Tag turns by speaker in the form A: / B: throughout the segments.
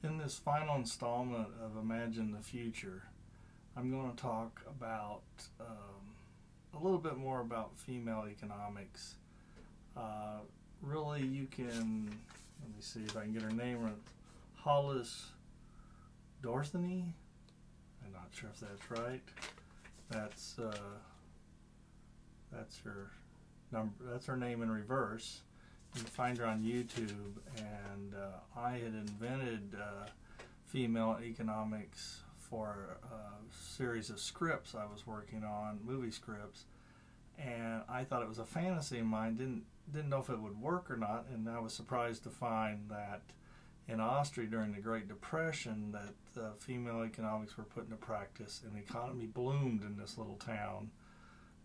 A: In this final installment of Imagine the Future, I'm going to talk about a little bit more about female economics. Really, you can, let me see if I can get her name right. Hollis Doherty. I'm not sure if that's right. That's her number. That's her name in reverse. You can find her on YouTube, and I had invented female economics for a series of scripts I was working on, movie scripts, and I thought it was a fantasy of mine. Didn't know if it would work or not, and I was surprised to find that in Austria during the Great Depression that female economics were put into practice, and the economy bloomed in this little town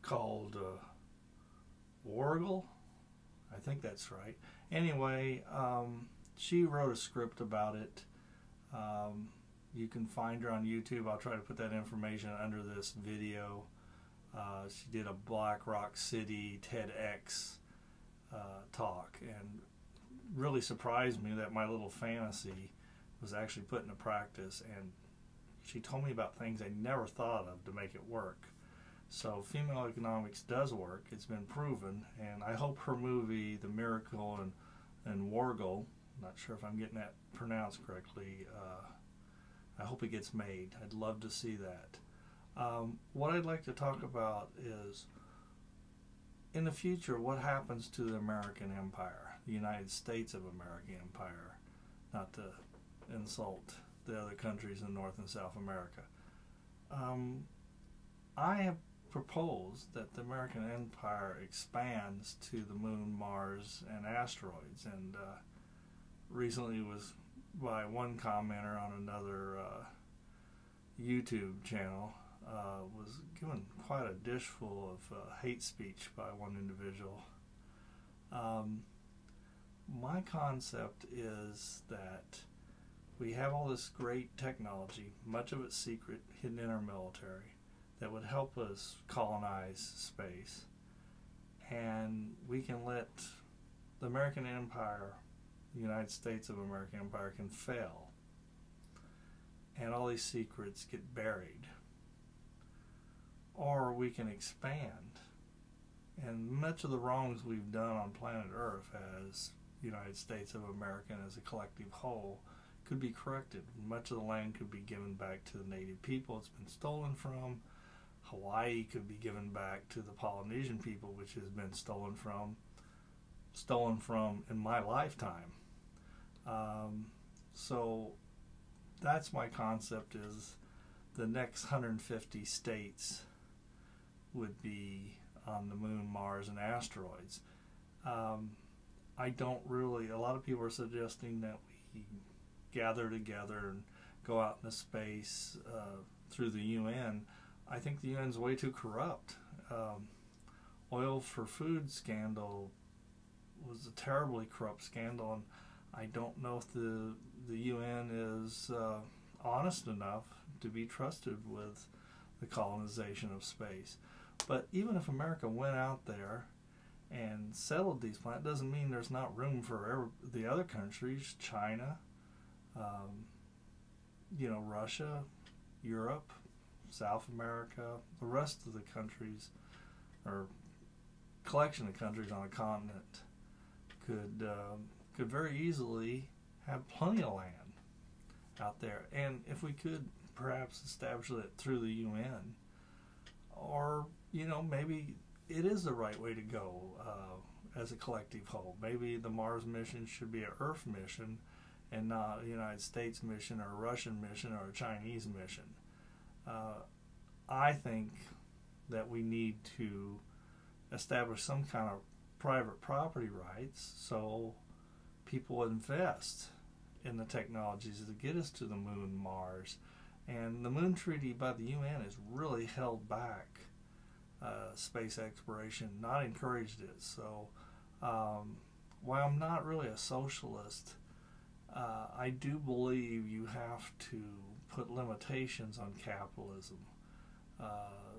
A: called Wargel. I think that's right. Anyway, she wrote a script about it. You can find her on YouTube. I'll try to put that information under this video. She did a Black Rock City TEDx talk, and really surprised me that my little fantasy was actually put into practice, and she told me about things I never thought of to make it work. So female economics does work. It's been proven, and I hope her movie, The Miracle and Wargel, not sure if I'm getting that pronounced correctly, I hope it gets made. I'd love to see that. What I'd like to talk about is, in the future, what happens to the American Empire, the United States of American Empire, not to insult the other countries in North and South America. I have proposed that the American Empire expands to the moon, Mars, and asteroids, and recently was by one commenter on another YouTube channel was given quite a dish full of hate speech by one individual. My concept is that we have all this great technology, much of it secret, hidden in our military, that would help us colonize space, and we can let the American Empire, the United States of American Empire, can fail, and all these secrets get buried. Or we can expand, and much of the wrongs we've done on planet Earth as United States of America and as a collective whole could be corrected. Much of the land could be given back to the native people it's been stolen from. Hawaii could be given back to the Polynesian people, which has been stolen from in my lifetime. So that's my concept, is the next 150 states would be on the moon, Mars, and asteroids. I don't really, a lot of people are suggesting that we gather together and go out into space through the UN. I think the UN's way too corrupt. Oil for food scandal was a terribly corrupt scandal, and I don't know if the UN is honest enough to be trusted with the colonization of space. But even if America went out there and settled these planets, doesn't mean there's not room for the other countries, China, Russia, Europe, South America, the rest of the countries, or collection of countries on a continent, could very easily have plenty of land out there. And if we could perhaps establish it through the UN, or maybe it is the right way to go as a collective whole. Maybe the Mars mission should be an Earth mission and not a United States mission or a Russian mission or a Chinese mission. I think that we need to establish some kind of private property rights so people invest in the technologies to get us to the moon, Mars. And the Moon Treaty by the UN has really held back space exploration, not encouraged it. So while I'm not really a socialist, I do believe you have to put limitations on capitalism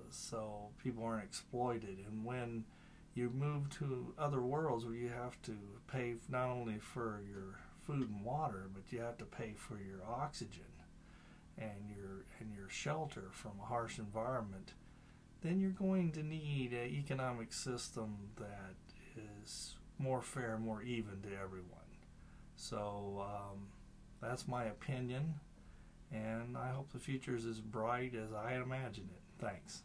A: so people aren't exploited. And when you move to other worlds where you have to pay not only for your food and water, but you have to pay for your oxygen and your shelter from a harsh environment, then you're going to need an economic system that is more fair, more even to everyone. So that's my opinion, and I hope the future is as bright as I imagine it. Thanks.